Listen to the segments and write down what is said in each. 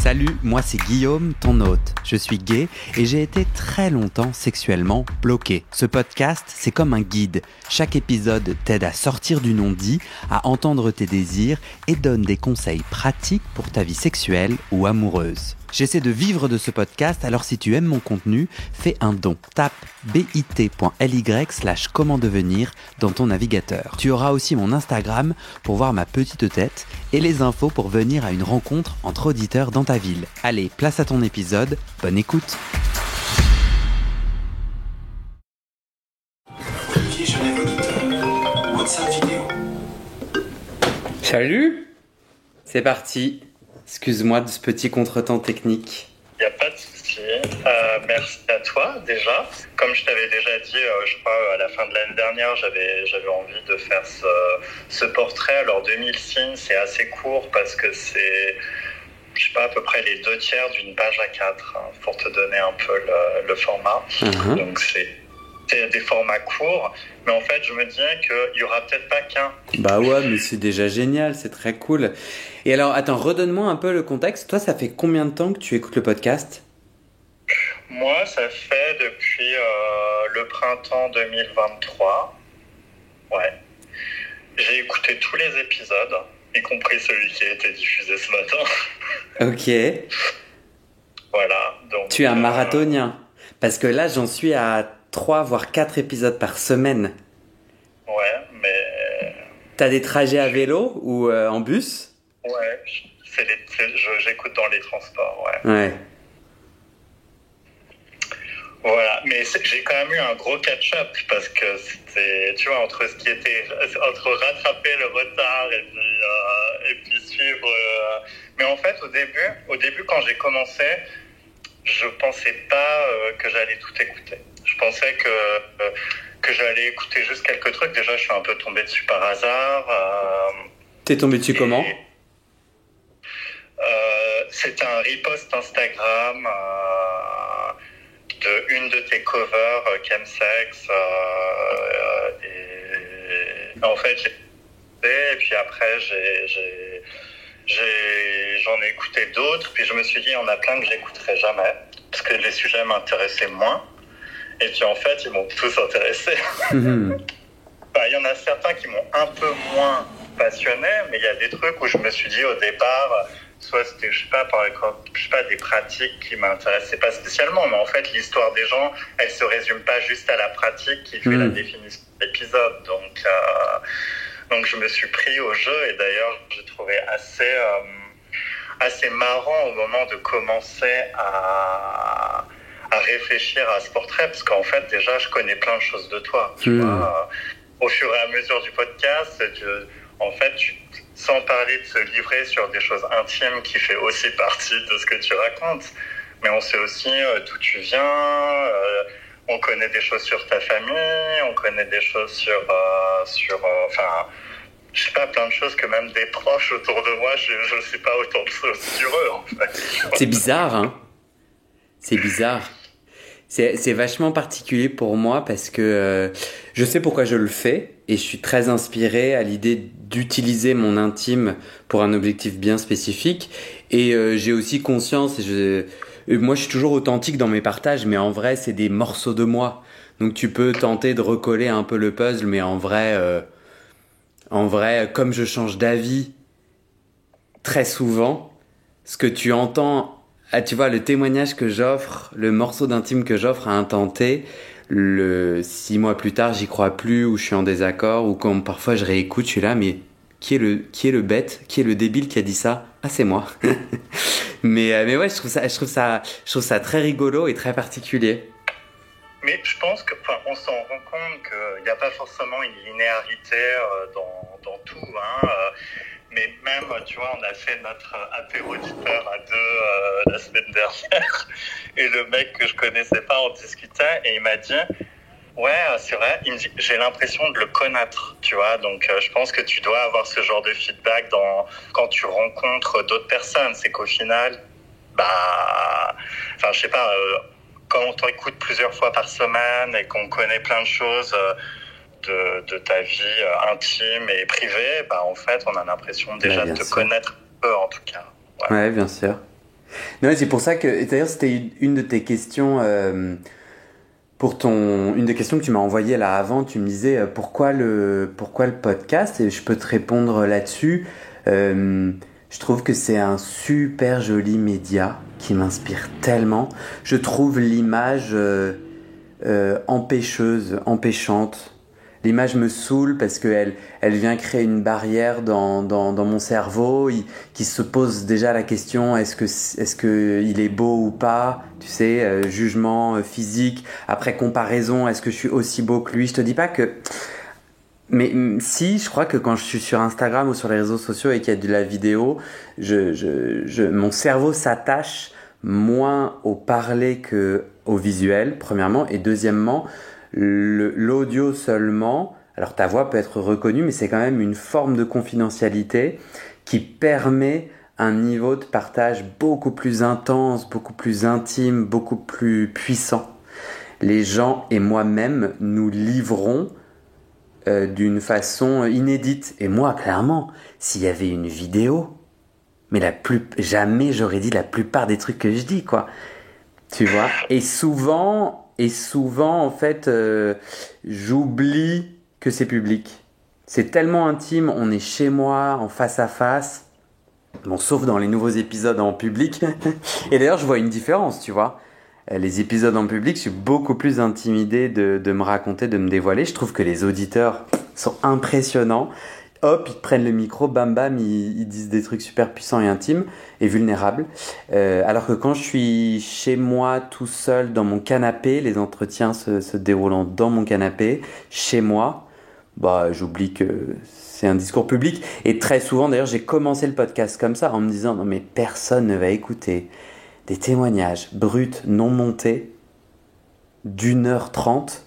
Salut, moi c'est Guillaume, ton hôte. Je suis gay et j'ai été très longtemps sexuellement bloqué. Ce podcast, c'est comme un guide. Chaque épisode t'aide à sortir du non-dit, à entendre tes désirs et donne des conseils pratiques pour ta vie sexuelle ou amoureuse. J'essaie de vivre de ce podcast, alors si tu aimes mon contenu, fais un don. Tape bit.ly/comment devenir dans ton navigateur. Tu auras aussi mon Instagram pour voir ma petite tête et les infos pour venir à une rencontre entre auditeurs dans ta ville. Allez, place à ton épisode, bonne écoute. Salut, c'est parti. Excuse-moi de ce petit contretemps technique. Il n'y a pas de souci. Merci à toi déjà. Comme je t'avais déjà dit, je crois à la fin de l'année dernière, j'avais envie de faire ce portrait. Alors 2000 signes, c'est assez court parce que c'est, je sais pas, à peu près les 2/3 d'une page A4 pour te donner un peu le format. Donc c'est des formats courts, mais en fait je me disais qu'il y aura peut-être pas qu'un. Bah ouais, mais c'est déjà génial, c'est très cool. Et alors, attends, redonne-moi un peu le contexte. Toi, ça fait combien de temps que tu écoutes le podcast ? Moi, ça fait depuis le printemps 2023. Ouais. J'ai écouté tous les épisodes, y compris celui qui a été diffusé ce matin. Ok. Voilà. Donc, tu es un marathonien. Parce que là, j'en suis à 3 voire 4 épisodes par semaine. Ouais, mais... T'as des trajets à vélo ou en bus ? Ouais, j'écoute dans les transports, ouais. Ouais. Voilà, mais j'ai quand même eu un gros catch-up parce que c'était, tu vois, entre rattraper le retard et puis suivre. Mais en fait, au début, quand j'ai commencé, je pensais pas que j'allais tout écouter. Je pensais que j'allais écouter juste quelques trucs. Déjà, je suis un peu tombé dessus par hasard. T'es tombé dessus comment ? C'était un repost Instagram de une de tes covers, Chemsex, et en fait j'ai et puis après j'en ai écouté d'autres, puis je me suis dit il y en a plein que j'écouterai jamais parce que les sujets m'intéressaient moins, et puis en fait ils m'ont tous intéressé. Il y en a certains qui m'ont un peu moins passionné, mais il y a des trucs où je me suis dit au départ, soit c'était, je sais pas, des pratiques qui m'intéressaient pas spécialement, mais en fait, l'histoire des gens, elle se résume pas juste à la pratique qui fait la définition de l'épisode. Donc, je me suis pris au jeu, et d'ailleurs, j'ai trouvé assez marrant au moment de commencer à réfléchir à ce portrait, parce qu'en fait, déjà, je connais plein de choses de toi. Tu vois, au fur et à mesure du podcast, sans parler de se livrer sur des choses intimes qui fait aussi partie de ce que tu racontes, mais on sait aussi d'où tu viens, on connaît des choses sur ta famille, on connaît des choses sur je sais pas, plein de choses que même des proches autour de moi, je ne sais pas autant de choses sur eux, en fait. C'est bizarre, hein ? C'est bizarre. C'est vachement particulier pour moi parce que je sais pourquoi je le fais et je suis très inspiré à l'idée d'utiliser mon intime pour un objectif bien spécifique, et j'ai aussi conscience, moi je suis toujours authentique dans mes partages, mais en vrai c'est des morceaux de moi, donc tu peux tenter de recoller un peu le puzzle, mais en vrai comme je change d'avis très souvent, ce que tu entends, tu vois, le témoignage que j'offre, le morceau d'intime que j'offre à un temps T, 6 mois plus tard, j'y crois plus, ou je suis en désaccord, ou comme parfois je réécoute, je suis là, mais qui est le bête, qui est le débile qui a dit ça ? Ah, c'est moi. mais ouais, je trouve ça très rigolo et très particulier. Mais je pense on s'en rend compte qu'il n'y a pas forcément une linéarité dans tout, hein. Mais même, tu vois, on a fait notre apéro-auditeur à deux la semaine dernière, et le mec que je connaissais pas, on discutait, et il m'a dit ouais, c'est vrai, il me dit, j'ai l'impression de le connaître, tu vois, donc je pense que tu dois avoir ce genre de feedback quand tu rencontres d'autres personnes, c'est qu'au final, je sais pas, quand on t'écoute plusieurs fois par semaine et qu'on connaît plein de choses de ta vie intime et privée, en fait, on a l'impression déjà de te connaître un peu, en tout cas. Ouais, bien sûr. Non, c'est pour ça que, d'ailleurs, c'était une de tes questions, une des questions que tu m'as envoyée là avant, tu me disais pourquoi le podcast, et je peux te répondre là-dessus. Je trouve que c'est un super joli média qui m'inspire tellement. Je trouve l'image empêchante. L'image me saoule parce qu'elle vient créer une barrière dans mon cerveau qui se pose déjà la question est-ce que il est beau ou pas, tu sais, jugement physique, après comparaison, est-ce que je suis aussi beau que lui. Je te dis pas que... Mais si, je crois que quand je suis sur Instagram ou sur les réseaux sociaux et qu'il y a de la vidéo, mon cerveau s'attache moins au parler que au visuel, premièrement, et deuxièmement, l'audio seulement, alors ta voix peut être reconnue, mais c'est quand même une forme de confidentialité qui permet un niveau de partage beaucoup plus intense, beaucoup plus intime, beaucoup plus puissant. Les gens et moi-même nous livrons d'une façon inédite. Et moi, clairement, s'il y avait une vidéo, mais jamais j'aurais dit la plupart des trucs que je dis, quoi. Tu vois ? Et souvent, en fait, j'oublie que c'est public. C'est tellement intime, on est chez moi, en face à face. Bon, sauf dans les nouveaux épisodes en public. Et d'ailleurs, je vois une différence, tu vois. Les épisodes en public, je suis beaucoup plus intimidé de me raconter, de me dévoiler. Je trouve que les auditeurs sont impressionnants. Hop, ils prennent le micro, bam bam, ils disent des trucs super puissants et intimes et vulnérables. Alors que quand je suis chez moi tout seul dans mon canapé, les entretiens se déroulant dans mon canapé, chez moi, bah j'oublie que c'est un discours public. Et très souvent, d'ailleurs, j'ai commencé le podcast comme ça en me disant non mais personne ne va écouter des témoignages bruts, non montés, d'1h30.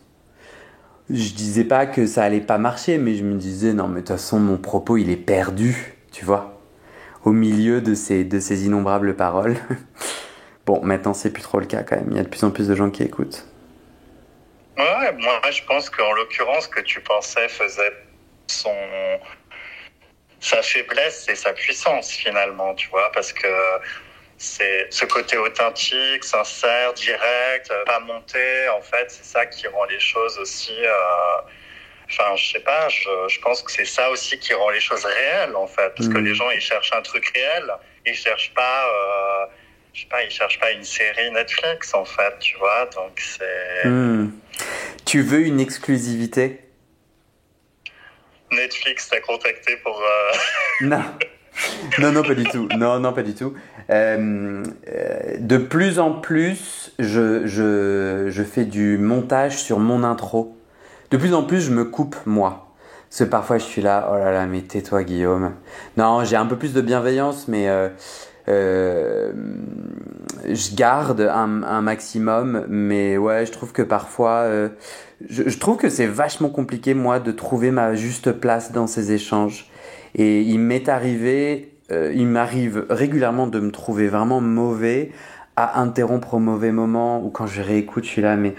Je disais pas que ça allait pas marcher, mais je me disais non mais de toute façon mon propos il est perdu, tu vois, au milieu de ces innombrables paroles. Bon, maintenant c'est plus trop le cas quand même, il y a de plus en plus de gens qui écoutent. Ouais, moi je pense qu'en l'occurrence que tu pensais faisait sa faiblesse et sa puissance finalement, tu vois, parce que c'est ce côté authentique, sincère, direct, pas monté, en fait, c'est ça qui rend les choses aussi... Enfin, je sais pas, je pense que c'est ça aussi qui rend les choses réelles, en fait. Parce que les gens, ils cherchent un truc réel. Ils cherchent pas... je sais pas, ils cherchent pas une série Netflix, en fait, tu vois. Donc, c'est... Tu veux une exclusivité ? Netflix t'a contacté pour... Non. Non, pas du tout. Non, pas du tout. De plus en plus, je fais du montage sur mon intro. De plus en plus, je me coupe moi. Parce que parfois, je suis là, oh là là, mais tais-toi, Guillaume. Non, j'ai un peu plus de bienveillance, mais je garde un maximum. Mais ouais, je trouve que parfois, je trouve que c'est vachement compliqué, moi, de trouver ma juste place dans ces échanges. Et il m'arrive régulièrement de me trouver vraiment mauvais, à interrompre au mauvais moment, ou quand je réécoute, je suis là, mais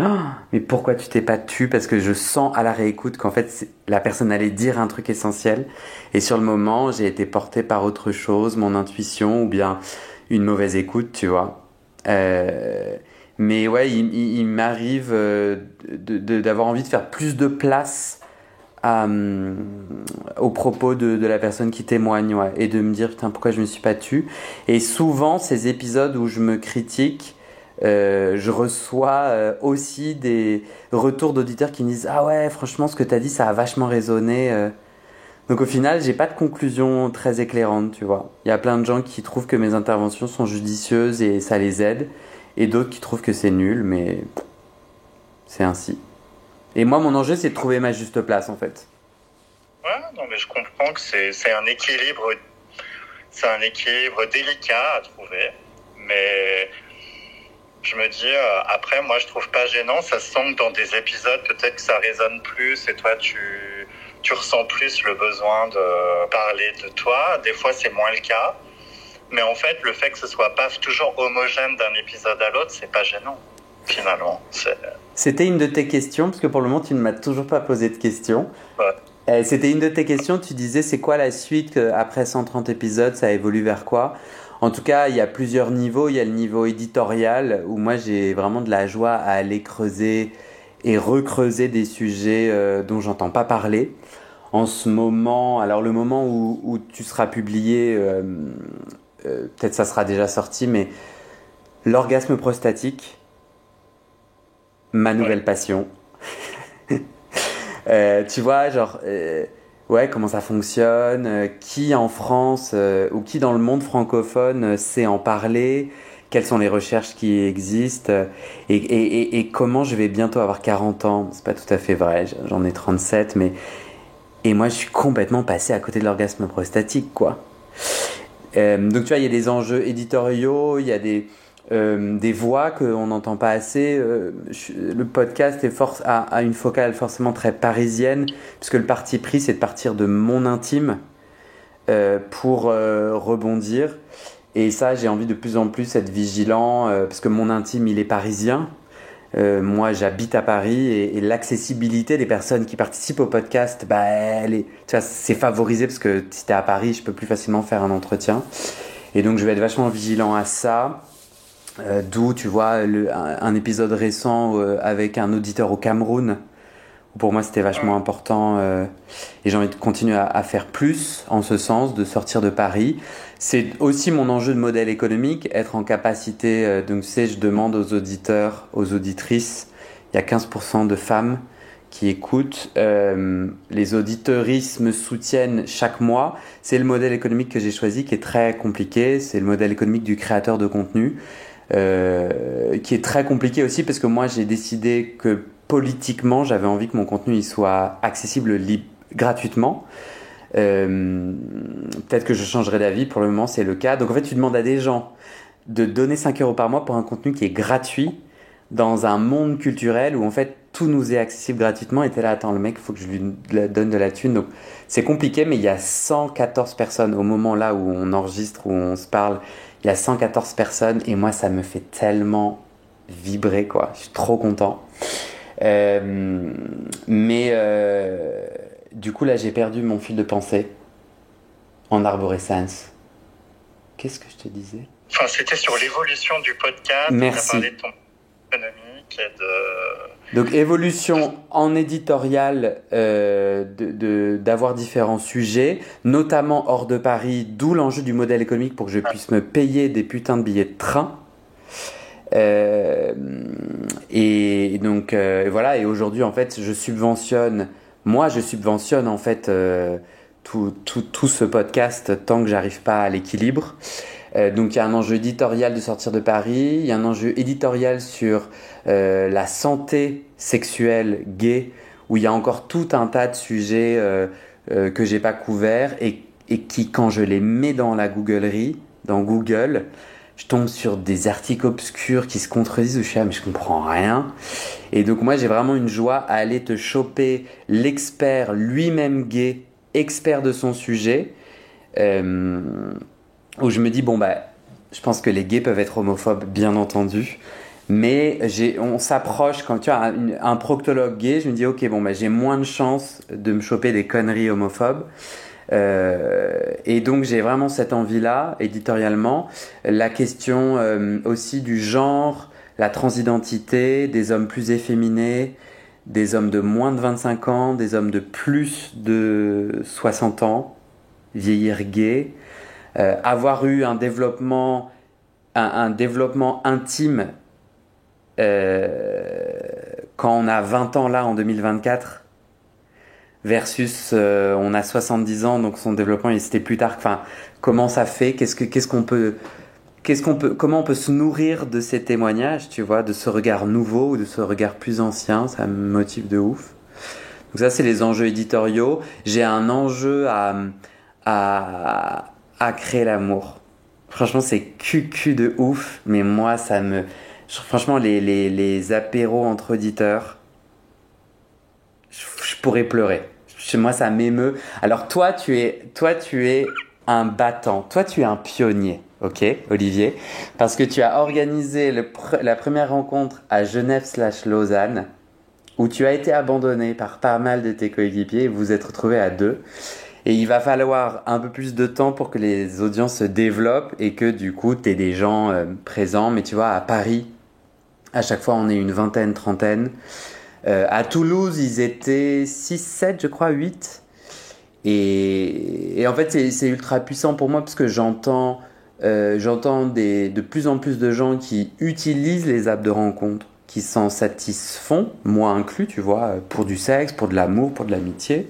pourquoi tu t'es pas tu ? Parce que je sens à la réécoute qu'en fait, la personne allait dire un truc essentiel, et sur le moment, j'ai été porté par autre chose, mon intuition, ou bien une mauvaise écoute, tu vois. Mais ouais, il m'arrive d'avoir envie de faire plus de place au propos de la personne qui témoigne, ouais, et de me dire putain pourquoi je me suis pas tue. Et souvent ces épisodes où je me critique, je reçois aussi des retours d'auditeurs qui me disent ah ouais franchement ce que t'as dit ça a vachement résonné. Donc au final j'ai pas de conclusion très éclairante, tu vois. Il y a plein de gens qui trouvent que mes interventions sont judicieuses et ça les aide, et d'autres qui trouvent que c'est nul, mais c'est ainsi. Et moi, mon enjeu, c'est de trouver ma juste place, en fait. Ouais, non, mais je comprends que c'est un équilibre délicat à trouver. Mais je me dis, après, moi, je trouve pas gênant. Ça se sent que dans des épisodes, peut-être que ça résonne plus et toi, tu ressens plus le besoin de parler de toi. Des fois, c'est moins le cas. Mais en fait, le fait que ce soit pas toujours homogène d'un épisode à l'autre, c'est pas gênant. Finalement, c'était une de tes questions, parce que pour le moment tu ne m'as toujours pas posé de questions. Ouais. C'était une de tes questions, tu disais c'est quoi la suite après 130 épisodes, ça évolue vers quoi ? En tout cas, il y a plusieurs niveaux. Il y a le niveau éditorial où moi j'ai vraiment de la joie à aller creuser et recreuser des sujets dont j'entends pas parler. En ce moment, alors le moment où tu seras publié, peut-être ça sera déjà sorti, mais l'orgasme prostatique, ma nouvelle passion. Tu vois, genre, ouais, comment ça fonctionne, qui en France ou qui dans le monde francophone sait en parler, quelles sont les recherches qui existent et comment je vais bientôt avoir 40 ans. C'est pas tout à fait vrai, j'en ai 37, mais... Et moi, je suis complètement passé à côté de l'orgasme prostatique, quoi. Donc, tu vois, il y a des enjeux éditoriaux, il y a des voix qu'on n'entend pas assez. Le podcast a une focale forcément très parisienne, puisque le parti pris, c'est de partir de mon intime pour rebondir. Et ça, j'ai envie de plus en plus être vigilant, parce que mon intime, il est parisien. Moi, j'habite à Paris et l'accessibilité des personnes qui participent au podcast, bah, tu vois, c'est favorisé parce que si t'es à Paris, je peux plus facilement faire un entretien. Et donc, je vais être vachement vigilant à ça. D'où, tu vois, un épisode récent avec un auditeur au Cameroun. Pour moi, c'était vachement important et j'ai envie de continuer à faire plus en ce sens, de sortir de Paris. C'est aussi mon enjeu de modèle économique, être en capacité, donc tu sais, je demande aux auditeurs, aux auditrices, il y a 15% de femmes qui écoutent, les auditeuristes me soutiennent chaque mois. C'est le modèle économique que j'ai choisi qui est très compliqué, c'est le modèle économique du créateur de contenu. Qui est très compliqué aussi parce que moi j'ai décidé que politiquement j'avais envie que mon contenu il soit accessible gratuitement. Peut-être que je changerai d'avis, pour le moment c'est le cas. Donc en fait tu demandes à des gens de donner 5 euros par mois pour un contenu qui est gratuit dans un monde culturel où en fait tout nous est accessible gratuitement et t'es là, attends, le mec il faut que je lui donne de la thune. Donc c'est compliqué, mais il y a 114 personnes au moment là où on enregistre, où on se parle. Il y a 114 personnes et moi, ça me fait tellement vibrer, quoi. Je suis trop content. Du coup, là, j'ai perdu mon fil de pensée en arborescence. Qu'est-ce que je te disais ? Enfin, c'était sur l'évolution du podcast. Merci. Tu as parlé de ton économique et de... Donc, évolution en éditorial, d'avoir différents sujets, notamment hors de Paris, d'où l'enjeu du modèle économique pour que je puisse me payer des putains de billets de train. Et donc, voilà. Et aujourd'hui, en fait, je subventionne en fait tout ce podcast tant que j'arrive pas à l'équilibre. Donc il y a un enjeu éditorial de sortir de Paris, il y a un enjeu éditorial sur la santé sexuelle gay, où il y a encore tout un tas de sujets que j'ai pas couverts et qui, quand je les mets dans la Googlerie, dans Google, je tombe sur des articles obscurs qui se contredisent où je suis mais je comprends rien. Et donc moi j'ai vraiment une joie à aller te choper l'expert lui-même gay, expert de son sujet, où je me dis, bon, bah, je pense que les gays peuvent être homophobes, bien entendu. Mais on s'approche, quand tu as un proctologue gay, je me dis, ok, bon, bah, j'ai moins de chances de me choper des conneries homophobes. Et donc, j'ai vraiment cette envie-là, éditorialement. La question aussi du genre, la transidentité, des hommes plus efféminés, des hommes de moins de 25 ans, des hommes de plus de 60 ans, vieillir gay. Avoir eu un développement intime quand on a 20 ans là en 2024 versus on a 70 ans, donc son développement c'était plus tard. Enfin, comment ça fait, comment on peut se nourrir de ces témoignages, tu vois, de ce regard nouveau ou de ce regard plus ancien. Ça me motive de ouf. Donc ça, c'est les enjeux éditoriaux. J'ai un enjeu à créer l'amour. Franchement, c'est cul de ouf, mais moi, franchement, les apéros entre auditeurs, je pourrais pleurer. Moi, ça m'émeut. Alors, toi, tu es un battant. Toi, tu es un pionnier, ok, Olivier? Parce que tu as organisé la première rencontre à Genève/Lausanne, où tu as été abandonné par pas mal de tes coéquipiers et vous vous êtes retrouvés à 2. Et il va falloir un peu plus de temps pour que les audiences se développent et que du coup, tu aies des gens présents. Mais tu vois, à Paris, à chaque fois, on est une vingtaine, trentaine. À Toulouse, ils étaient 6, 7, je crois, 8. Et en fait, c'est ultra puissant pour moi parce que j'entends de plus en plus de gens qui utilisent les apps de rencontre, qui s'en satisfont, moi inclus, tu vois, pour du sexe, pour de l'amour, pour de l'amitié,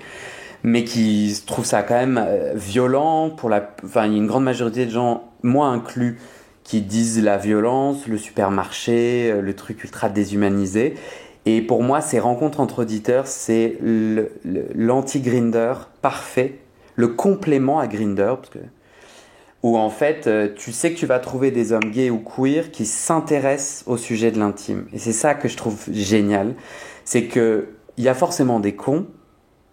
mais qui trouvent ça quand même violent. Enfin, il y a une grande majorité de gens, moi inclus, qui disent la violence, le supermarché, le truc ultra déshumanisé. Et pour moi, ces rencontres entre auditeurs, c'est l'anti-Grindr parfait, le complément à Grindr, parce que où en fait, tu sais que tu vas trouver des hommes gays ou queer qui s'intéressent au sujet de l'intime. Et c'est ça que je trouve génial, c'est que il y a forcément des cons,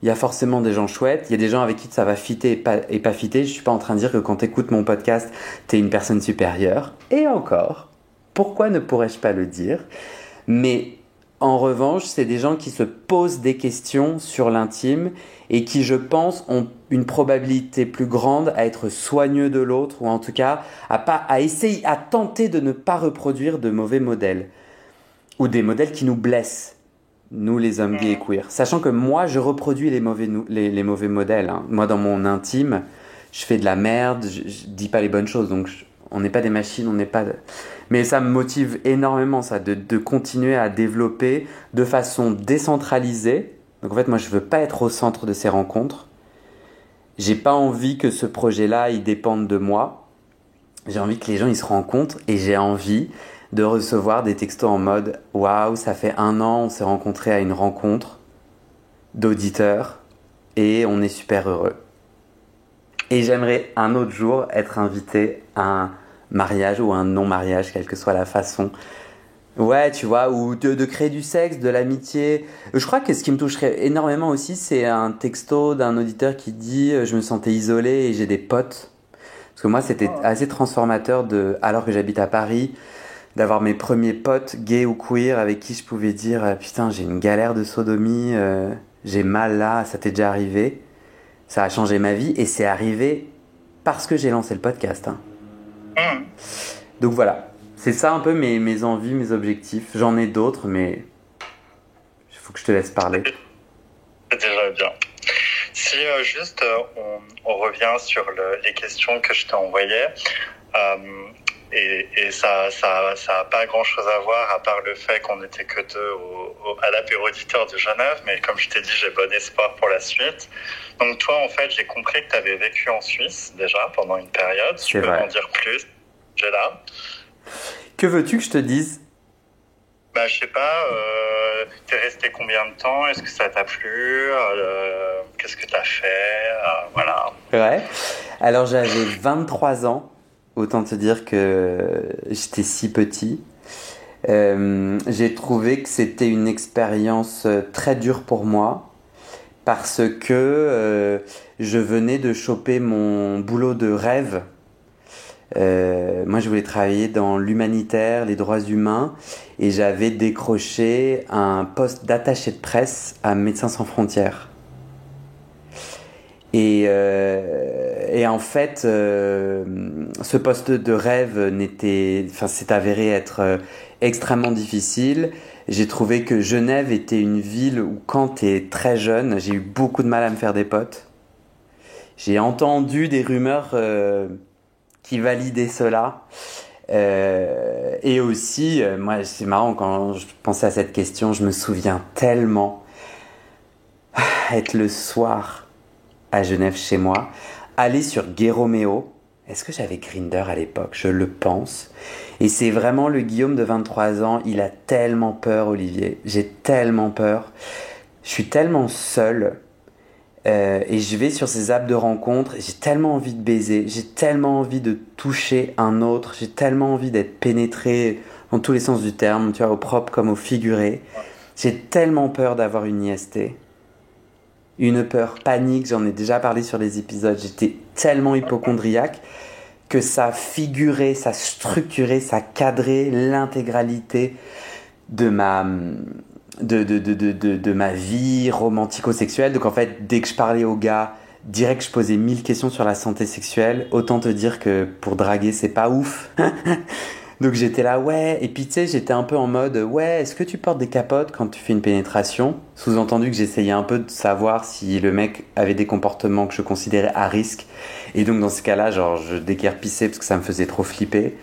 il y a forcément des gens chouettes, il y a des gens avec qui ça va fitter et pas fitter. Je suis pas en train de dire que quand tu écoutes mon podcast, t'es une personne supérieure. Et encore, pourquoi ne pourrais-je pas le dire? Mais en revanche, c'est des gens qui se posent des questions sur l'intime et qui, je pense, ont une probabilité plus grande à être soigneux de l'autre ou en tout cas à essayer, à tenter de ne pas reproduire de mauvais modèles ou des modèles qui nous blessent, nous les hommes gays et queer. Sachant que moi, je reproduis les mauvais modèles. Hein. Moi, dans mon intime, je fais de la merde, je dis pas les bonnes choses, donc on n'est pas des machines, on n'est pas... Mais ça me motive énormément, ça, de continuer à développer de façon décentralisée. Donc en fait, moi, je veux pas être au centre de ces rencontres. J'ai pas envie que ce projet-là, il dépende de moi. J'ai envie que les gens, ils se rencontrent et j'ai envie de recevoir des textos en mode « Waouh, ça fait 1 an, on s'est rencontrés à une rencontre d'auditeurs et on est super heureux. » Et j'aimerais un autre jour être invité à un mariage ou un non-mariage, quelle que soit la façon. Ouais, tu vois, ou de créer du sexe, de l'amitié. Je crois que ce qui me toucherait énormément aussi, c'est un texto d'un auditeur qui dit « Je me sentais isolé et j'ai des potes ». Parce que moi, c'était assez transformateur alors que j'habite à Paris, d'avoir mes premiers potes gays ou queer avec qui je pouvais dire « Putain, j'ai une galère de sodomie, j'ai mal là, ça t'est déjà arrivé ?» Ça a changé ma vie et c'est arrivé parce que j'ai lancé le podcast. Hein. Donc voilà, c'est ça un peu mes envies, mes objectifs. J'en ai d'autres, mais il faut que je te laisse parler. C'est déjà bien. Si juste on revient sur les questions que je t'ai envoyées, et ça a pas grand chose à voir à part le fait qu'on n'était que deux à l'apéro auditeur de Genève, mais comme je t'ai dit, j'ai bon espoir pour la suite. Donc toi, en fait, j'ai compris que tu avais vécu en Suisse déjà pendant une période. Tu peux m'en dire plus? J'ai là. Que veux-tu que je te dise? Bah, je sais pas, t'es resté combien de temps? Est-ce que ça t'a plu? Qu'est-ce que t'as fait? Voilà. Ouais. Alors, j'avais 23 ans. Autant te dire que j'étais si petit. J'ai trouvé que c'était une expérience très dure pour moi parce que je venais de choper mon boulot de rêve. Moi, je voulais travailler dans l'humanitaire, les droits humains, et j'avais décroché un poste d'attaché de presse à Médecins sans frontières. Et en fait, ce poste de rêve s'est avéré être extrêmement difficile. J'ai trouvé que Genève était une ville où, quand t'es très jeune, j'ai eu beaucoup de mal à me faire des potes. J'ai entendu des rumeurs qui validaient cela. Et aussi, moi, c'est marrant, quand je pensais à cette question, je me souviens tellement être le soir à Genève chez moi, aller sur Gay Romeo. Est-ce que j'avais Grindr à l'époque? Je le pense. Et c'est vraiment le Guillaume de 23 ans, il a tellement peur, Olivier. J'ai tellement peur. Je suis tellement seul. Et je vais sur ces apps de rencontres et j'ai tellement envie de baiser, j'ai tellement envie de toucher un autre, j'ai tellement envie d'être pénétré dans tous les sens du terme, tu vois, au propre comme au figuré. J'ai tellement peur d'avoir une IST. Une peur panique, j'en ai déjà parlé sur les épisodes, j'étais tellement hypocondriaque que ça figurait, ça structurait, ça cadrait l'intégralité de ma vie romantico-sexuelle. Donc en fait, dès que je parlais aux gars, direct je posais 1000 questions sur la santé sexuelle. Autant te dire que pour draguer, c'est pas ouf. Donc j'étais là, ouais. Et puis tu sais, j'étais un peu en mode, ouais, est-ce que tu portes des capotes quand tu fais une pénétration? Sous-entendu que j'essayais un peu de savoir si le mec avait des comportements que je considérais à risque. Et donc dans ce cas-là, genre, je déguerpissais parce que ça me faisait trop flipper.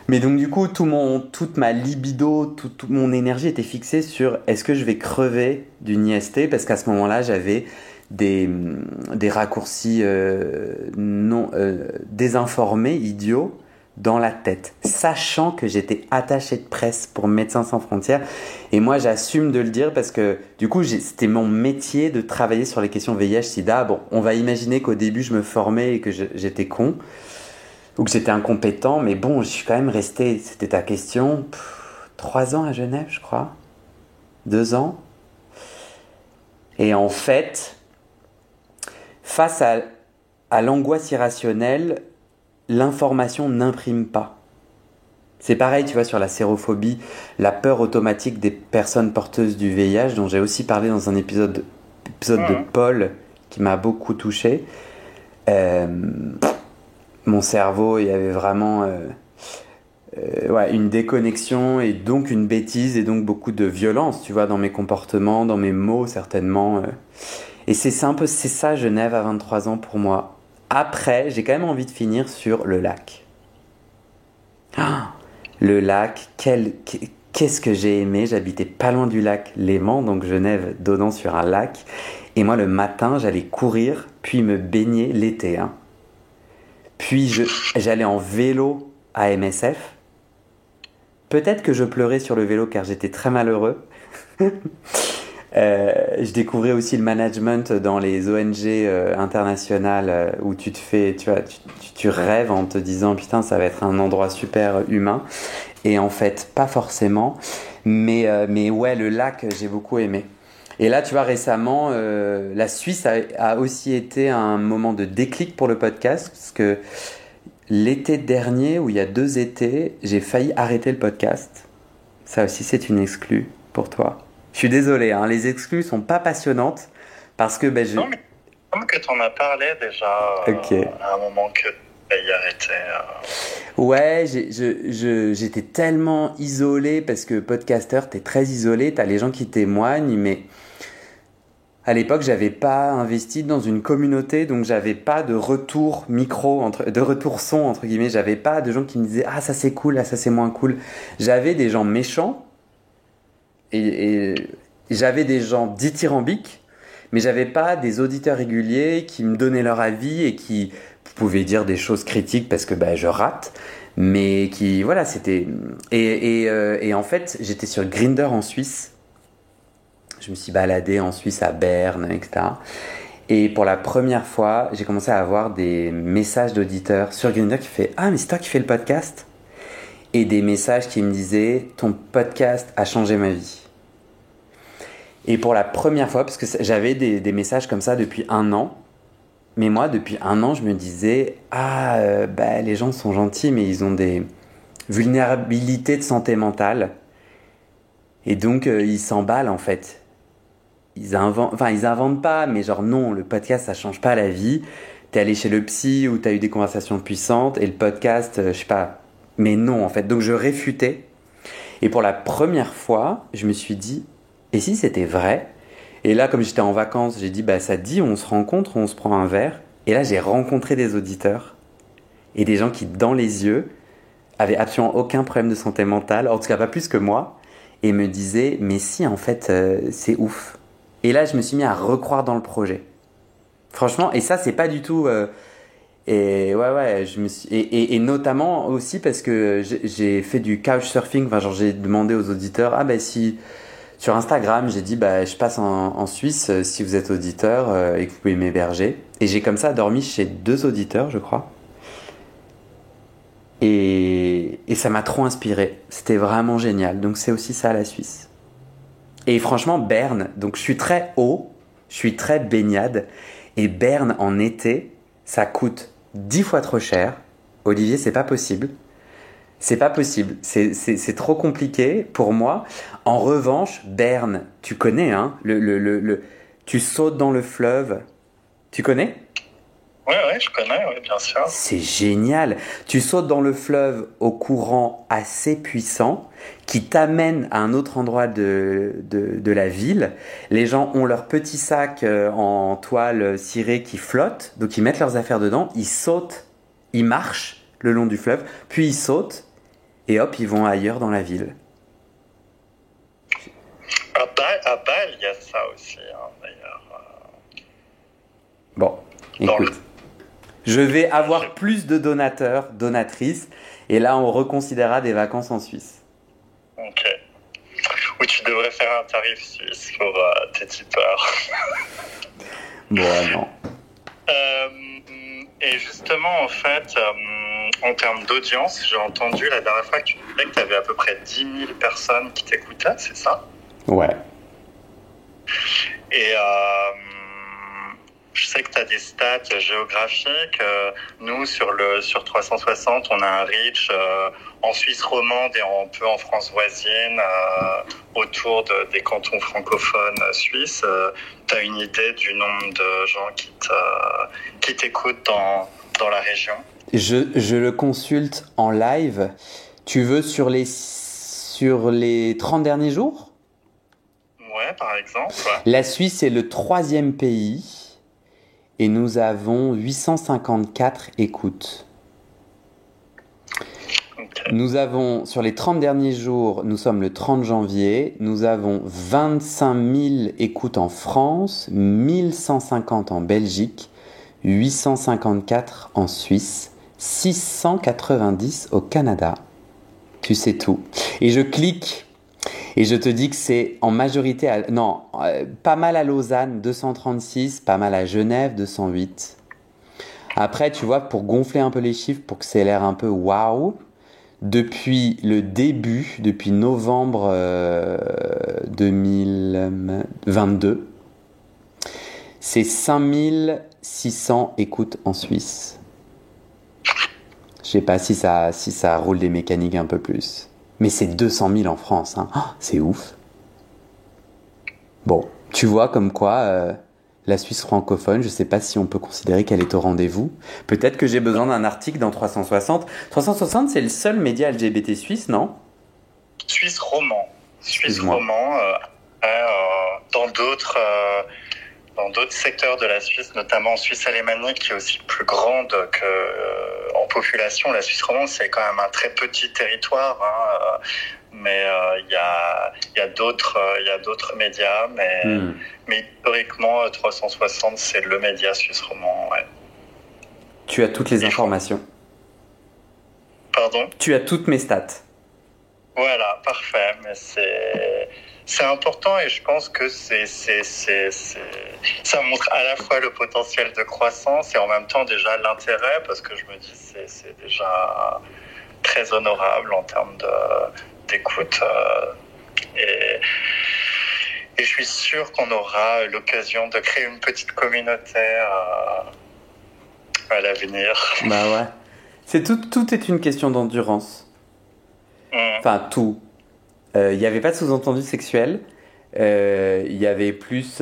Mais donc du coup, toute ma libido, toute mon énergie était fixée sur est-ce que je vais crever d'une IST, parce qu'à ce moment-là, j'avais des raccourcis non désinformés, idiots, dans la tête, sachant que j'étais attaché de presse pour Médecins sans frontières. Et moi, j'assume de le dire parce que du coup, c'était mon métier de travailler sur les questions VIH-Sida. Bon, on va imaginer qu'au début, je me formais et que j'étais con ou que j'étais incompétent, mais bon, je suis quand même resté, c'était ta question, 3 ans à Genève, je crois, 2 ans. Et en fait, face à l'angoisse irrationnelle, l'information n'imprime pas. C'est pareil, tu vois, sur la sérophobie, la peur automatique des personnes porteuses du VIH, dont j'ai aussi parlé dans un épisode de Paul, qui m'a beaucoup touché. Mon cerveau, il y avait vraiment une déconnexion et donc une bêtise et donc beaucoup de violence, tu vois, dans mes comportements, dans mes mots certainement. Et c'est ça Genève à 23 ans pour moi. Après, j'ai quand même envie de finir sur le lac. Le lac, qu'est-ce que j'ai aimé. J'habitais pas loin du lac Léman, donc Genève donnant sur un lac. Et moi, le matin, j'allais courir, puis me baigner l'été. Puis j'allais en vélo à MSF. Peut-être que je pleurais sur le vélo car j'étais très malheureux. Je découvrais aussi le management dans les ONG internationales où tu te fais, tu rêves en te disant putain ça va être un endroit super humain. Et en fait pas forcément. Mais ouais, le lac j'ai beaucoup aimé. Et là, tu vois, récemment, la Suisse a aussi été un moment de déclic pour le podcast, parce que l'été dernier, ou il y a 2 étés, j'ai failli arrêter le podcast. Ça aussi, c'est une exclue pour toi. Je suis désolé, les exclus sont pas passionnantes, parce que... Non, mais comme que tu en as parlé déjà à un moment que tu as failli arrêter. Ouais, j'étais tellement isolé, parce que podcasteur, t'es très isolé, t'as les gens qui témoignent, mais... À l'époque, j'avais pas investi dans une communauté, donc j'avais pas de retour de retour son, entre guillemets. J'avais pas de gens qui me disaient « Ah, ça c'est cool, ah, ça c'est moins cool ». J'avais des gens méchants et j'avais des gens dithyrambiques, mais j'avais pas des auditeurs réguliers qui me donnaient leur avis et qui pouvaient dire des choses critiques parce que je rate, mais qui, voilà, c'était... Et en fait, j'étais sur Grindr en Suisse. Je me suis baladé en Suisse, à Berne, etc. Et pour la première fois, j'ai commencé à avoir des messages d'auditeurs sur Grindr qui fait « Ah, mais c'est toi qui fais le podcast ?» Et des messages qui me disaient « Ton podcast a changé ma vie. » Et pour la première fois, parce que j'avais des messages comme ça depuis 1 an, mais moi, depuis 1 an, je me disais « Ah, les gens sont gentils, mais ils ont des vulnérabilités de santé mentale. » Et donc, ils s'emballent en fait. Ils inventent pas, mais genre non, le podcast ça change pas la vie. T'es allé chez le psy ou t'as eu des conversations puissantes et le podcast, je sais pas. Mais non en fait, donc je réfutais. Et pour la première fois, je me suis dit, et si c'était vrai? Et là, comme j'étais en vacances, j'ai dit, ça te dit, on se rencontre, on se prend un verre. Et là, j'ai rencontré des auditeurs et des gens qui, dans les yeux, avaient absolument aucun problème de santé mentale, en tout cas pas plus que moi, et me disaient, mais si en fait, c'est ouf. Et là, je me suis mis à recroire dans le projet. Franchement, et ça, c'est pas du tout... et notamment aussi parce que j'ai fait du couchsurfing. Enfin, genre, j'ai demandé aux auditeurs, si... Sur Instagram, j'ai dit, je passe en Suisse si vous êtes auditeur et que vous pouvez m'héberger. Et j'ai comme ça dormi chez 2 auditeurs, je crois. Et ça m'a trop inspiré. C'était vraiment génial. Donc, c'est aussi ça, la Suisse. Et franchement, Berne, donc je suis très haut, je suis très baignade, et Berne en été, ça coûte 10 fois trop cher. Olivier, c'est pas possible. C'est pas possible. C'est trop compliqué pour moi. En revanche, Berne, tu connais, tu sautes dans le fleuve. Tu connais ? Ouais, je connais, ouais, bien sûr. C'est génial. Tu sautes dans le fleuve au courant assez puissant qui t'amène à un autre endroit de la ville. Les gens ont leur petit sac en toile cirée qui flotte, donc ils mettent leurs affaires dedans, ils sautent, ils marchent le long du fleuve, puis ils sautent et hop, ils vont ailleurs dans la ville. À Bâle, il y a ça aussi, hein, d'ailleurs. Bon, écoute. Je vais avoir plus de donateurs, donatrices, et là on reconsidérera des vacances en Suisse. Ok. Ou tu devrais faire un tarif suisse pour tes tipeurs. Bon, non. Et justement, en fait, en termes d'audience, j'ai entendu la dernière fois que tu disais que tu avais à peu près 10 000 personnes qui t'écoutaient, c'est ça? Ouais. Et je sais que tu as des stats géographiques. Nous, sur 360, on a un reach en Suisse romande et un peu en France voisine, autour des cantons francophones suisses. Tu as une idée du nombre de gens qui t'écoutent dans la région? Je le consulte en live. Tu veux sur les 30 derniers jours? Ouais, par exemple. Ouais. La Suisse est le 3e pays et nous avons 854 écoutes. Okay. Nous avons, sur les 30 derniers jours, nous sommes le 30 janvier, nous avons 25 000 écoutes en France, 1150 en Belgique, 854 en Suisse, 690 au Canada. Tu sais tout. Et je clique et je te dis que c'est en majorité, pas mal à Lausanne, 236, pas mal à Genève, 208. Après, tu vois, pour gonfler un peu les chiffres, pour que ça ait l'air un peu waouh, depuis le début, depuis novembre 2022, c'est 5600 écoutes en Suisse. Je sais pas si ça roule des mécaniques un peu plus. Mais c'est 200 000 en France, hein. Oh, c'est ouf. Bon, tu vois comme quoi la Suisse francophone, je sais pas si on peut considérer qu'elle est au rendez-vous. Peut-être que j'ai besoin d'un article dans 360. 360, c'est le seul média LGBT suisse, non? Suisse roman. Suisse roman. Dans d'autres secteurs de la Suisse, notamment en Suisse alémanique, qui est aussi plus grande en population. La Suisse romande, c'est quand même un très petit territoire, hein, mais il y a d'autres médias, mais historiquement, 360, c'est le média suisse romand. Ouais. Tu as toutes les informations. Pardon? Tu as toutes mes stats. Voilà, parfait, mais c'est important et je pense que ça montre à la fois le potentiel de croissance et en même temps déjà l'intérêt, parce que je me dis c'est déjà très honorable en termes d'écoute et je suis sûr qu'on aura l'occasion de créer une petite communauté à l'avenir. Bah ouais, tout est une question d'endurance. Enfin tout. Il n'y avait pas de sous-entendu sexuel. Il y avait plus...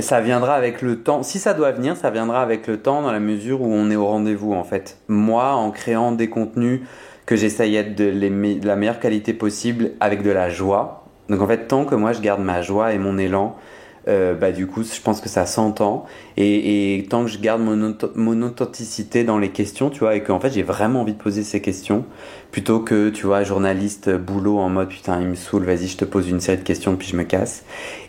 ça viendra avec le temps. Si ça doit venir, ça viendra avec le temps dans la mesure où on est au rendez-vous en fait. Moi, en créant des contenus que j'essaye d'être de la meilleure qualité possible avec de la joie. Donc en fait, tant que moi je garde ma joie et mon élan, du coup, je pense que ça s'entend. Et tant que je garde mon authenticité dans les questions, tu vois, et qu'en fait j'ai vraiment envie de poser ces questions, plutôt que, tu vois, journaliste boulot en mode putain il me saoule, vas-y je te pose une série de questions puis je me casse.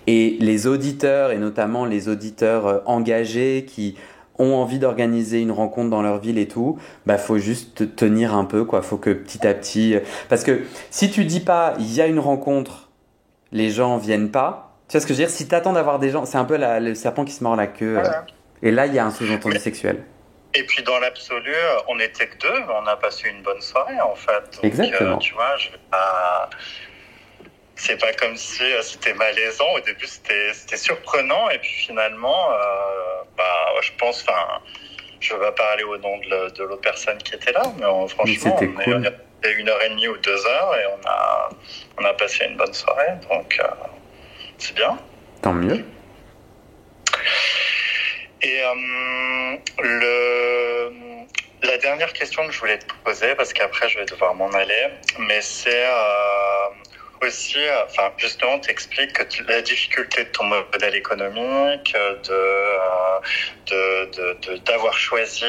Et les auditeurs, et notamment les auditeurs engagés qui ont envie d'organiser une rencontre dans leur ville et tout, faut juste tenir un peu, quoi. Faut que petit à petit, parce que si tu dis pas il y a une rencontre, les gens viennent pas. Tu vois ce que je veux dire? Si t'attends d'avoir des gens, c'est un peu le serpent qui se mord la queue. Voilà. Et là, il y a un sous-entendu sexuel. Et puis dans l'absolu, on n'était que deux, mais on a passé une bonne soirée en fait. Donc, exactement. Tu vois, c'est pas comme si c'était malaisant. Au début, c'était surprenant, et puis finalement, je pense, je vais pas parler au nom de l'autre personne qui était là, mais franchement, c'était cool. On a 1h30 ou 2 heures et on a passé une bonne soirée, donc c'est bien. Tant mieux. Et la dernière question que je voulais te poser, parce qu'après je vais devoir m'en aller, mais c'est aussi, enfin justement, t'expliques que la difficulté de ton modèle économique, d'avoir choisi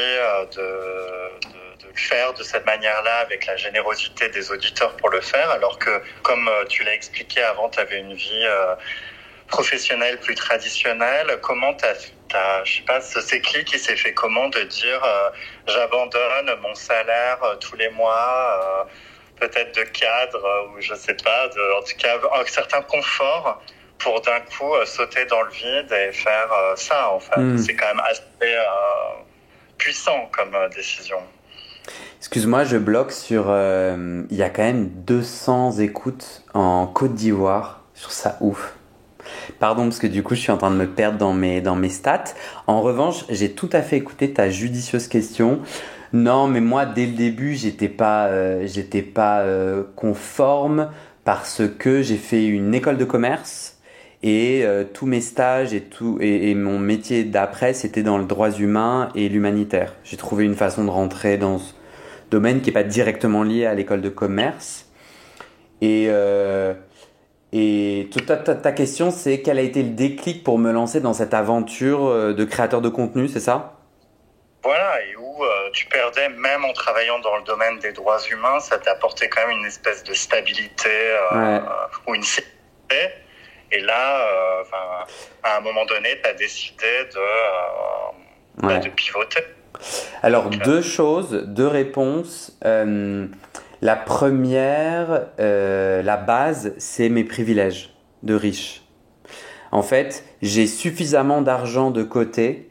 de le faire de cette manière-là, avec la générosité des auditeurs pour le faire, alors que, comme tu l'as expliqué avant, tu avais une vie professionnelle plus traditionnelle. Comment je sais pas, ce déclic qui s'est fait comment de dire j'abandonne mon salaire tous les mois, peut-être de cadre, ou je sais pas, en tout cas un certain confort, pour d'un coup sauter dans le vide et faire ça, en fait. C'est quand même assez puissant comme décision. Excuse-moi, je bloque sur... Il y a quand même 200 écoutes en Côte d'Ivoire. Je trouve ça ouf. Pardon, parce que du coup, je suis en train de me perdre dans mes stats. En revanche, j'ai tout à fait écouté ta judicieuse question. Non, mais moi, dès le début, j'étais pas conforme parce que j'ai fait une école de commerce et tous mes stages et mon métier d'après, c'était dans le droit humain et l'humanitaire. J'ai trouvé une façon de rentrer dans ce domaine qui n'est pas directement lié à l'école de commerce. Et ta question, c'est quel a été le déclic pour me lancer dans cette aventure de créateur de contenu, c'est ça ? Voilà, et où tu perdais, même en travaillant dans le domaine des droits humains, ça t'apportait quand même une espèce de stabilité ou une sécurité. Et là, à un moment donné, tu as décidé de pivoter. Alors, deux réponses. La première, la base, c'est mes privilèges de riche. En fait, j'ai suffisamment d'argent de côté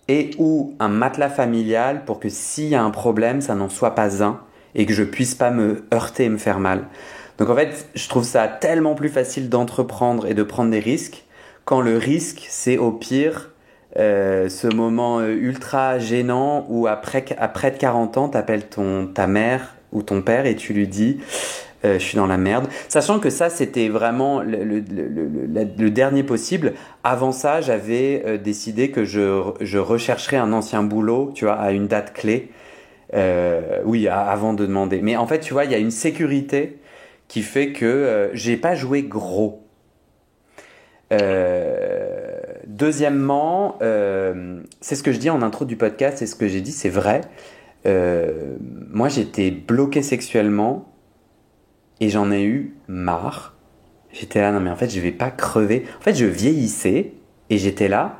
et ou un matelas familial pour que s'il y a un problème, ça n'en soit pas un et que je puisse pas me heurter et me faire mal. Donc en fait, je trouve ça tellement plus facile d'entreprendre et de prendre des risques quand le risque, c'est au pire ce moment ultra gênant où après de 40 ans, t'appelles ta mère ou ton père et tu lui dis je suis dans la merde. Sachant que ça, c'était vraiment le dernier possible. Avant ça, j'avais décidé que je rechercherais un ancien boulot, tu vois, à une date clé. Avant de demander. Mais en fait, tu vois, il y a une sécurité qui fait que j'ai pas joué gros. Deuxièmement, c'est ce que je dis en intro du podcast, c'est ce que j'ai dit, c'est vrai. Moi, j'étais bloqué sexuellement et j'en ai eu marre. J'étais là, non mais en fait, je vais pas crever. En fait, je vieillissais et j'étais là,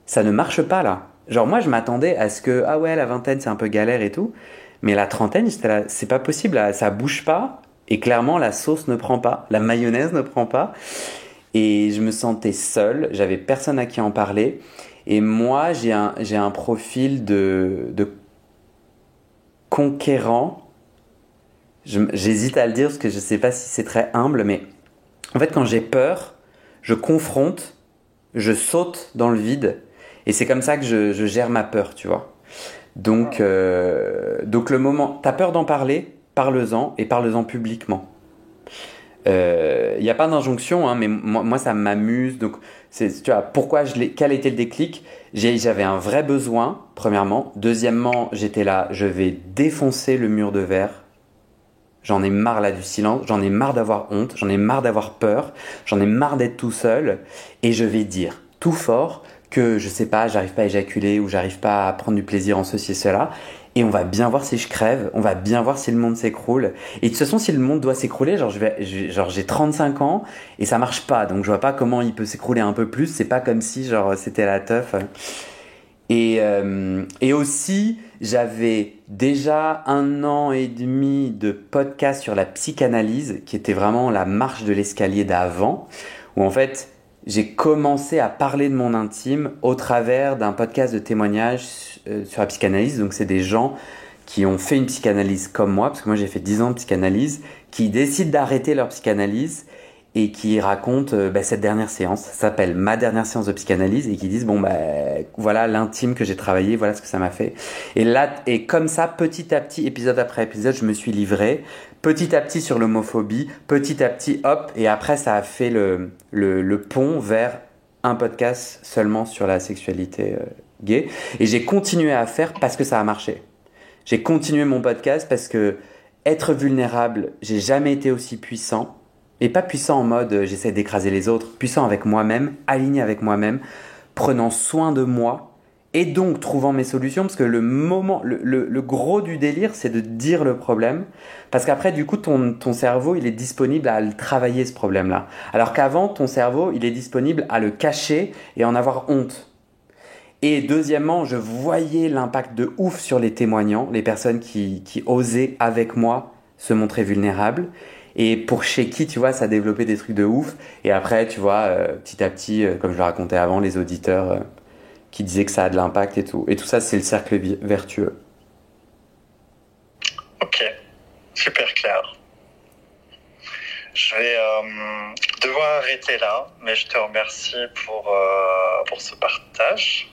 ça ne marche pas là. Genre moi, je m'attendais à ce que, la vingtaine, c'est un peu galère et tout. Mais la trentaine, j'étais là, c'est pas possible, là, ça bouge pas. Et clairement, la sauce ne prend pas, la mayonnaise ne prend pas. Et je me sentais seul, j'avais personne à qui en parler. Et moi, j'ai un profil de conquérant. J'hésite à le dire parce que je sais pas si c'est très humble, mais en fait, quand j'ai peur, je confronte, je saute dans le vide. Et c'est comme ça que je gère ma peur, tu vois. Donc le moment, t'as peur d'en parler, parle-en et parle-en publiquement. Il n'y a pas d'injonction, hein, mais moi ça m'amuse. Donc, tu vois, quel était le déclic ? J'avais un vrai besoin, premièrement. Deuxièmement, j'étais là, je vais défoncer le mur de verre. J'en ai marre là du silence, j'en ai marre d'avoir honte, j'en ai marre d'avoir peur, j'en ai marre d'être tout seul. Et je vais dire tout fort que, je sais pas, j'arrive pas à éjaculer ou j'arrive pas à prendre du plaisir en ceci et cela. Et on va bien voir si je crève, on va bien voir si le monde s'écroule. Et de toute façon, si le monde doit s'écrouler, j'ai 35 ans et ça marche pas. Donc je vois pas comment il peut s'écrouler un peu plus. C'est pas comme si c'était la teuf. Et aussi, j'avais déjà 1 an et demi de podcast sur la psychanalyse, qui était vraiment la marche de l'escalier d'avant, où en fait, j'ai commencé à parler de mon intime au travers d'un podcast de témoignages sur la psychanalyse. Donc c'est des gens qui ont fait une psychanalyse comme moi, parce que moi j'ai fait 10 ans de psychanalyse, qui décident d'arrêter leur psychanalyse et qui racontent cette dernière séance. Ça s'appelle Ma dernière séance de psychanalyse, et qui disent voilà l'intime que j'ai travaillé, voilà ce que ça m'a fait. Et comme ça, petit à petit, épisode après épisode, je me suis livré, petit à petit sur l'homophobie, petit à petit, hop, et après ça a fait le pont vers un podcast seulement sur la sexualité gay. Et j'ai continué à faire parce que ça a marché. J'ai continué mon podcast parce que être vulnérable, j'ai jamais été aussi puissant. Et pas puissant en mode j'essaie d'écraser les autres, puissant avec moi-même, aligné avec moi-même, prenant soin de moi et donc trouvant mes solutions. Parce que le gros du délire, c'est de dire le problème. Parce qu'après, du coup, ton cerveau, il est disponible à le travailler, ce problème-là. Alors qu'avant, ton cerveau, il est disponible à le cacher et en avoir honte. Et deuxièmement, je voyais l'impact de ouf sur les témoignants, les personnes qui osaient avec moi se montrer vulnérables. Et pour chez qui, tu vois, ça a développé des trucs de ouf. Et après, tu vois, petit à petit, comme je le racontais avant, les auditeurs qui disaient que ça a de l'impact et tout. Et tout ça, c'est le cercle vertueux. Ok, super clair. Je vais devoir arrêter là, mais je te remercie pour ce partage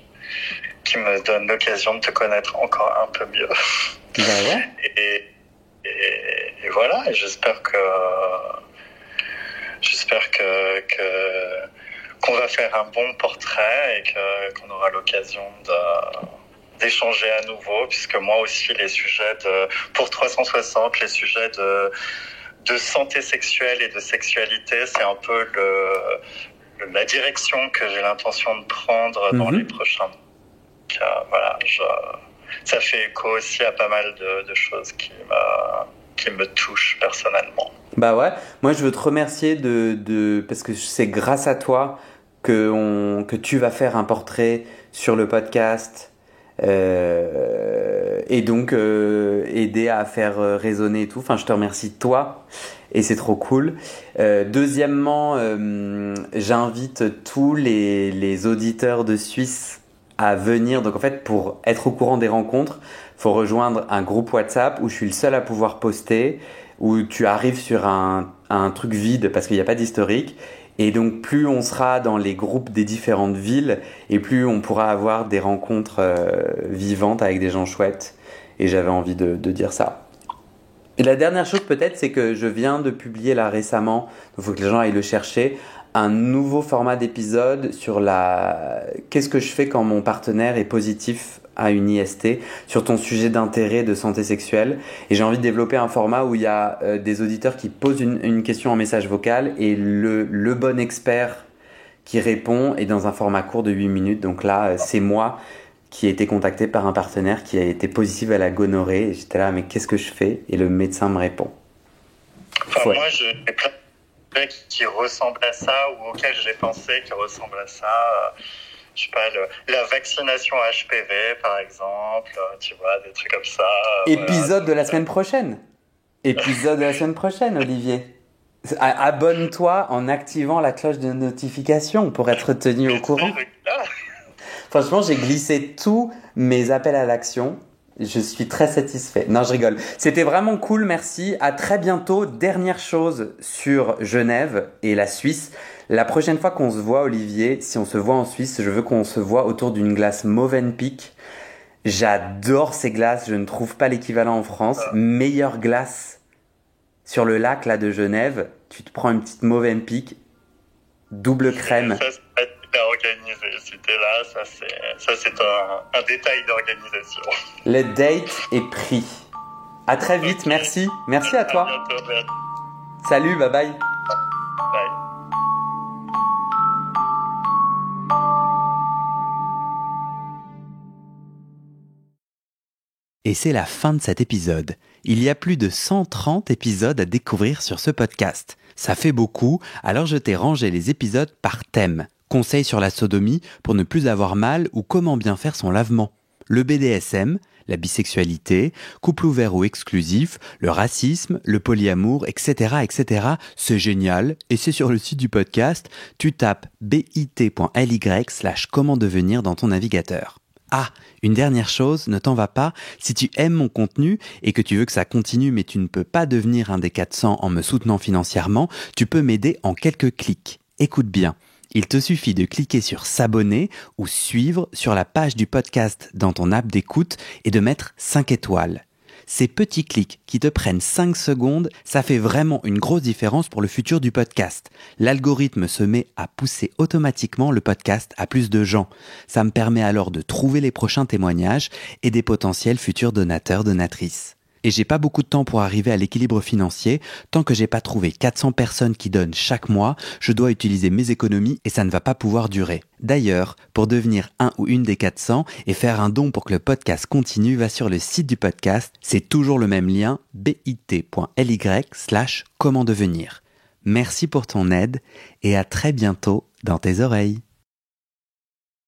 qui me donne l'occasion de te connaître encore un peu mieux. Ben ouais. Et voilà, et j'espère qu'on va faire un bon portrait et qu'on aura l'occasion d'échanger à nouveau, puisque moi aussi les sujets pour 360, les sujets de santé sexuelle et de sexualité, c'est un peu la direction que j'ai l'intention de prendre dans les prochains mois. Voilà, ça fait écho aussi à pas mal de choses qui me touchent personnellement. Bah ouais, moi je veux te remercier parce que c'est grâce à toi que tu vas faire un portrait sur le podcast et donc aider à faire résonner et tout. Enfin, je te remercie toi et c'est trop cool. Deuxièmement, j'invite tous les auditeurs de Suisse à venir. Donc en fait, pour être au courant des rencontres, faut rejoindre un groupe WhatsApp où je suis le seul à pouvoir poster, où tu arrives sur un truc vide parce qu'il n'y a pas d'historique. Et donc plus on sera dans les groupes des différentes villes et plus on pourra avoir des rencontres vivantes avec des gens chouettes. Et j'avais envie de dire ça. Et la dernière chose peut-être, c'est que je viens de publier là récemment, il faut que les gens aillent le chercher, un nouveau format d'épisode sur qu'est-ce que je fais quand mon partenaire est positif à une IST, sur ton sujet d'intérêt de santé sexuelle. Et j'ai envie de développer un format où il y a des auditeurs qui posent une question en message vocal et le bon expert qui répond est dans un format court de 8 minutes. Donc là, c'est moi qui ai été contacté par un partenaire qui a été positif à la gonorrhée. Et j'étais là, mais qu'est-ce que je fais? Et le médecin me répond. Enfin, moi, j'ai plein de mecs qui ressemblent à ça ou auxquels j'ai pensé qui ressemblent à ça. Je sais pas, la vaccination HPV, par exemple, tu vois, des trucs comme ça. Épisode de la semaine prochaine. Épisode de la semaine prochaine, Olivier. Abonne-toi en activant la cloche de notification pour être tenu au courant. Franchement, j'ai glissé tous mes appels à l'action. Je suis très satisfait. Non, je rigole. C'était vraiment cool, merci. À très bientôt. Dernière chose sur Genève et la Suisse. La prochaine fois qu'on se voit, Olivier, si on se voit en Suisse, je veux qu'on se voit autour d'une glace Mövenpick. J'adore ces glaces. Je ne trouve pas l'équivalent en France. Meilleure glace sur le lac là de Genève. Tu te prends une petite Mövenpick, double crème. Organisé. Si t'es là, ça c'est un détail d'organisation. Le date est pris. À très vite, merci. Merci à toi. À bientôt, merci. Salut, bye bye. Bye. Et c'est la fin de cet épisode. Il y a plus de 130 épisodes à découvrir sur ce podcast. Ça fait beaucoup, alors je t'ai rangé les épisodes par thème. Conseils sur la sodomie pour ne plus avoir mal ou comment bien faire son lavement. Le BDSM, la bisexualité, couple ouvert ou exclusif, le racisme, le polyamour, etc., etc. C'est génial et c'est sur le site du podcast. Tu tapes bit.ly/comment devenir dans ton navigateur. Ah, une dernière chose, ne t'en va pas, si tu aimes mon contenu et que tu veux que ça continue mais tu ne peux pas devenir un des 400 en me soutenant financièrement, tu peux m'aider en quelques clics. Écoute bien. Il te suffit de cliquer sur s'abonner ou suivre sur la page du podcast dans ton app d'écoute et de mettre 5 étoiles. Ces petits clics qui te prennent 5 secondes, ça fait vraiment une grosse différence pour le futur du podcast. L'algorithme se met à pousser automatiquement le podcast à plus de gens. Ça me permet alors de trouver les prochains témoignages et des potentiels futurs donateurs, donatrices. Et j'ai pas beaucoup de temps pour arriver à l'équilibre financier. Tant que j'ai pas trouvé 400 personnes qui donnent chaque mois, je dois utiliser mes économies et ça ne va pas pouvoir durer. D'ailleurs, pour devenir un ou une des 400 et faire un don pour que le podcast continue, va sur le site du podcast. C'est toujours le même lien, bit.ly/comment devenir. Merci pour ton aide et à très bientôt dans tes oreilles.